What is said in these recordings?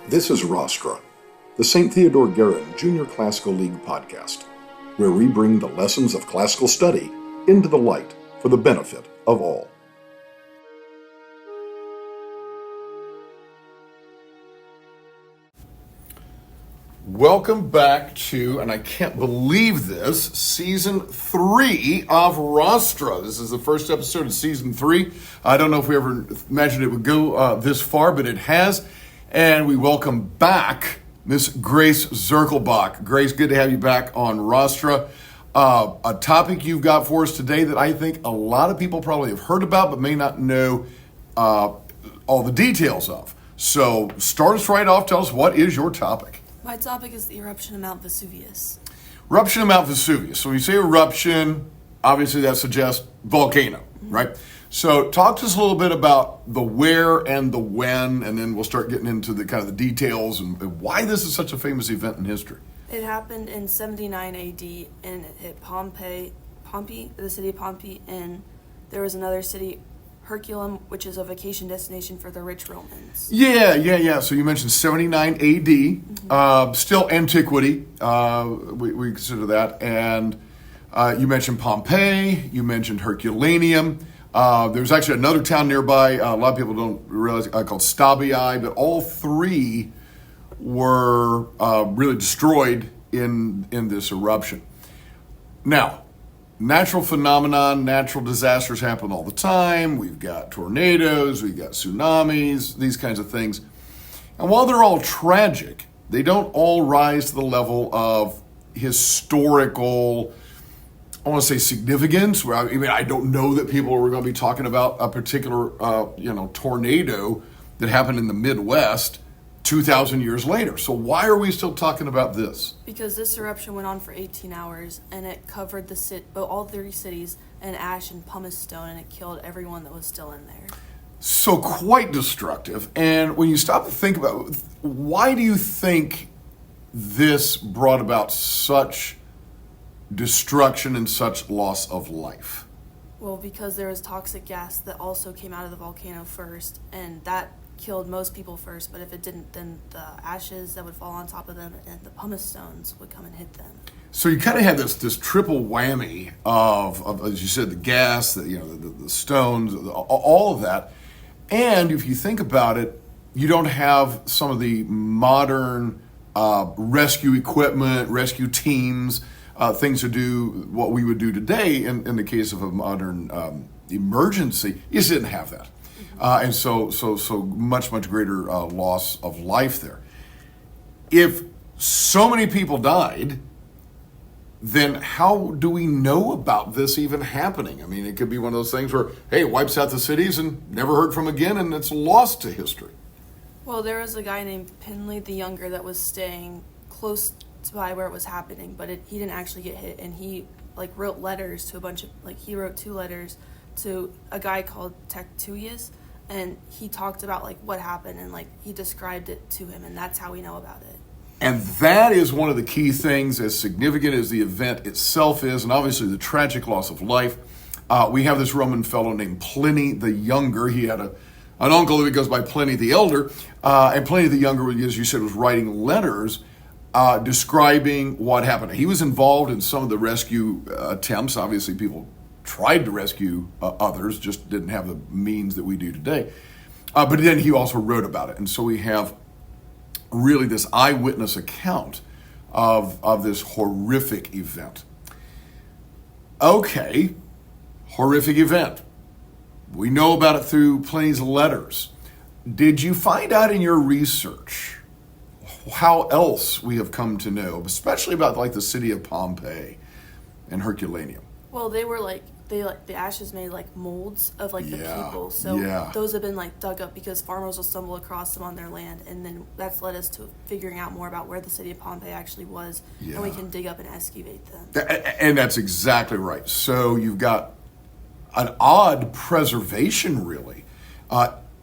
This is Rostra, the St. Theodore Guerin Junior Classical League podcast, where we bring the lessons of classical study into the light for the benefit of all. Welcome back to, and I can't believe this, Season 3 of Rostra. This is the first episode of Season 3. I don't know if we ever imagined it would go this far, but it has. And we welcome back Miss Grace Zirkelbach. Grace, good to have you back on Rostra. A topic you've got for us today that I think a lot of people probably have heard about but may not know all the details of. So start us right off. Tell us, what is your topic? My topic is the eruption of Mount Vesuvius. Eruption of Mount Vesuvius. So when you say eruption, obviously that suggests volcano, right? So talk to us a little bit about the where and the when, and then we'll start getting into the kind of the details and why this is such a famous event in history. It happened in 79 AD, and it hit Pompeii, the city of Pompeii, and there was another city, Herculaneum, which is a vacation destination for the rich Romans. Yeah. So you mentioned 79 AD, still antiquity, we consider that, and you mentioned Pompeii, you mentioned Herculaneum. There's actually another town nearby, a lot of people don't realize, called Stabii, but all three were really destroyed in this eruption. Now, natural phenomenon, natural disasters happen all the time. We've got tornadoes, we've got tsunamis, these kinds of things. And while they're all tragic, they don't all rise to the level of historical, I want to say, significance. I don't know that people are going to be talking about a particular, tornado that happened in the Midwest 2,000 years later. So why are we still talking about this? Because this eruption went on for 18 hours, and it covered all three cities in ash and pumice stone, and it killed everyone that was still in there. So quite destructive. And when you stop to think about it, why do you think this brought about such destruction and such loss of life? Well, because there was toxic gas that also came out of the volcano first, and that killed most people first, but if it didn't, then the ashes that would fall on top of them and the pumice stones would come and hit them. So you kind of had this triple whammy of, as you said, the gas, the stones, all of that. And if you think about it, you don't have some of the modern rescue equipment, rescue teams, things to do what we would do today in the case of a modern emergency. You just didn't have that. And so much greater loss of life there. If so many people died, then how do we know about this even happening? I mean, it could be one of those things where, hey, it wipes out the cities and never heard from again, and it's lost to history. Well, there was a guy named Pinley the Younger that was staying close by where it was happening, but he didn't actually get hit, and he wrote letters to he wrote 2 letters to a guy called Tertullius, and he talked about what happened, and he described it to him, and that's how we know about it. And that is one of the key things, as significant as the event itself is, and obviously the tragic loss of life. We have this Roman fellow named Pliny the Younger. He had an uncle that goes by Pliny the Elder, and Pliny the Younger, as you said, was writing letters describing what happened. He was involved in some of the rescue attempts. Obviously, people tried to rescue others, just didn't have the means that we do today. But then he also wrote about it. And so we have really this eyewitness account of this horrific event. Okay, horrific event. We know about it through Pliny's letters. Did you find out in your research how else we have come to know, especially about the city of Pompeii and Herculaneum? Well, they were the ashes made molds of the people. So those have been dug up because farmers will stumble across them on their land, and then that's led us to figuring out more about where the city of Pompeii actually was, and we can dig up and excavate them. And that's exactly right. So you've got an odd preservation, really,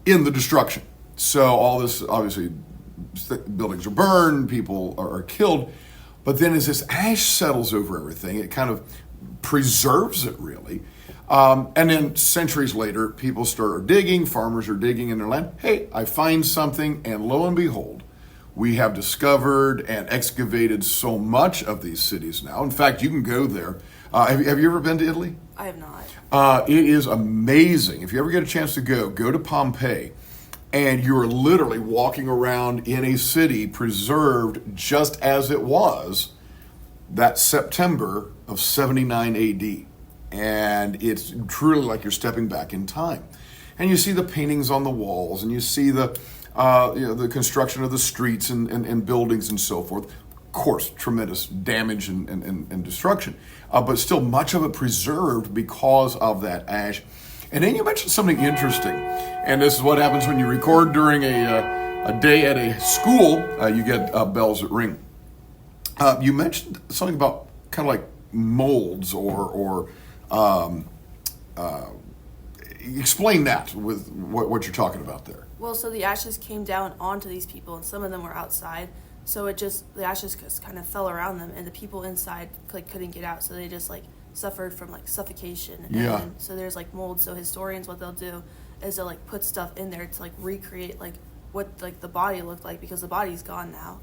in the destruction. So all this, obviously, buildings are burned, people are killed, but then as this ash settles over everything, it kind of preserves it, really. And then centuries later, people start digging, farmers are digging in their land. Hey, I find something, and lo and behold, we have discovered and excavated so much of these cities now. In fact, you can go there. Have you ever been to Italy? I have not. It is amazing. If you ever get a chance to go to Pompeii, and you're literally walking around in a city preserved just as it was that September of 79 AD. And it's truly like you're stepping back in time. And you see the paintings on the walls, and you see the construction of the streets and buildings and so forth. Of course, tremendous damage and destruction, but still much of it preserved because of that ash. And then you mentioned something interesting, and this is what happens when you record during a day at a school. You get bells that ring. You mentioned something about kind of like molds or explain that with what you're talking about there. Well, so the ashes came down onto these people, and some of them were outside. So the ashes just kind of fell around them, and the people inside couldn't get out. So they just suffered from suffocation. Yeah. And so there's mold. So historians, what they'll do is they'll put stuff in there to recreate what the body looked like, because the body's gone now,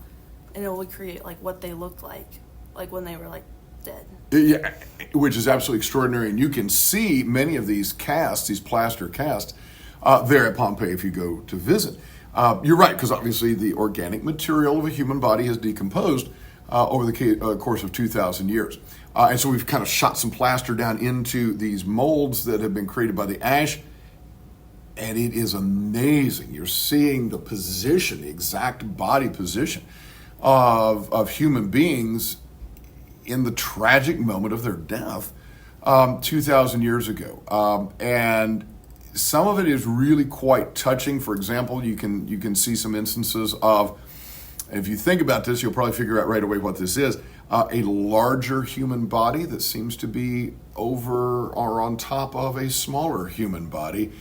and it'll recreate what they looked like when they were dead. Yeah, which is absolutely extraordinary, and you can see many of these casts, these plaster casts, there at Pompeii if you go to visit. You're right, because obviously the organic material of a human body has decomposed over the course of 2,000 years. And so we've kind of shot some plaster down into these molds that have been created by the ash, and it is amazing. You're seeing the position, the exact body position of human beings in the tragic moment of their death 2,000 years ago. And some of it is really quite touching. For example, you can see some instances of, and if you think about this, you'll probably figure out right away what this is, a larger human body that seems to be over or on top of a smaller human body.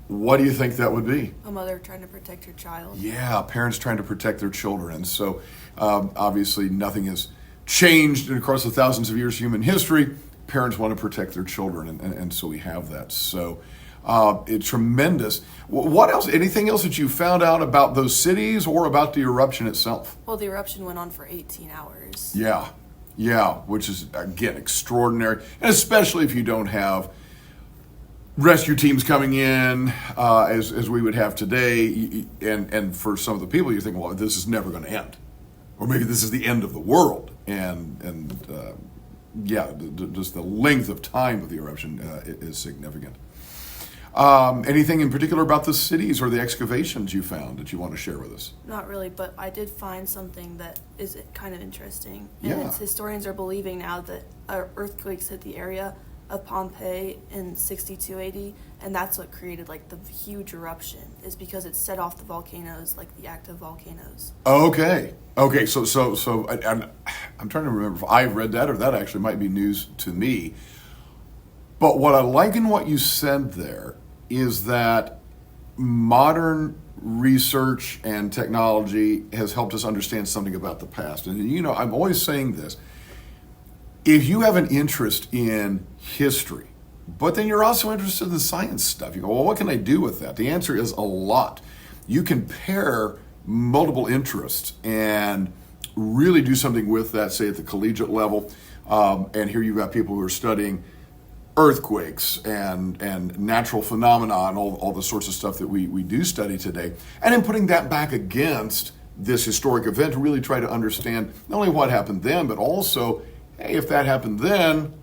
What do you think that would be? A mother trying to protect her child. Yeah, parents trying to protect their children. And so obviously nothing has changed in the course of thousands of years of human history. Parents want to protect their children, and so we have that. So it's tremendous. What else? Anything else that you found out about those cities or about the eruption itself? Well, the eruption went on for 18 hours. Yeah, which is, again, extraordinary. And especially if you don't have rescue teams coming in, as we would have today. And for some of the people, you think, well, this is never going to end. Or maybe this is the end of the world. Just the length of time of the eruption is significant. Anything in particular about the cities or the excavations you found that you want to share with us? Not really, but I did find something that is kind of interesting. And Yeah. historians are believing now that earthquakes hit the area of Pompeii in 62 AD, and that's what created the huge eruption, is because it set off the volcanoes, the active volcanoes. Okay. So I'm trying to remember if I read that or that actually might be news to me. But what I like in what you said there is that modern research and technology has helped us understand something about the past. And I'm always saying this. If you have an interest in history, but then you're also interested in the science stuff, you go, well, what can I do with that? The answer is a lot. You can pair multiple interests and really do something with that, say at the collegiate level. And here you've got people who are studying earthquakes and natural phenomena and all the sorts of stuff that we do study today. And then putting that back against this historic event to really try to understand not only what happened then, but also, hey, if that happened then,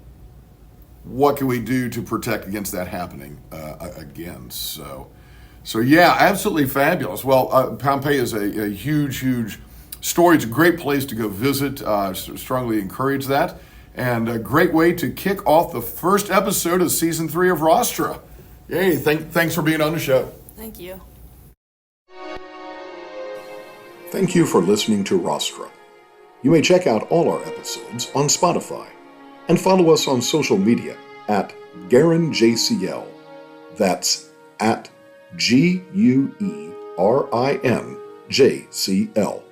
what can we do to protect against that happening again? So yeah, absolutely fabulous. Well, Pompeii is a huge story. It's a great place to go visit. Strongly encourage that. And a great way to kick off the first episode of Season 3 of Rostra. Hey, thanks for being on the show. Thank you. Thank you for listening to Rostra. You may check out all our episodes on Spotify and follow us on social media at GuerinJCL. That's at GuerinJCL.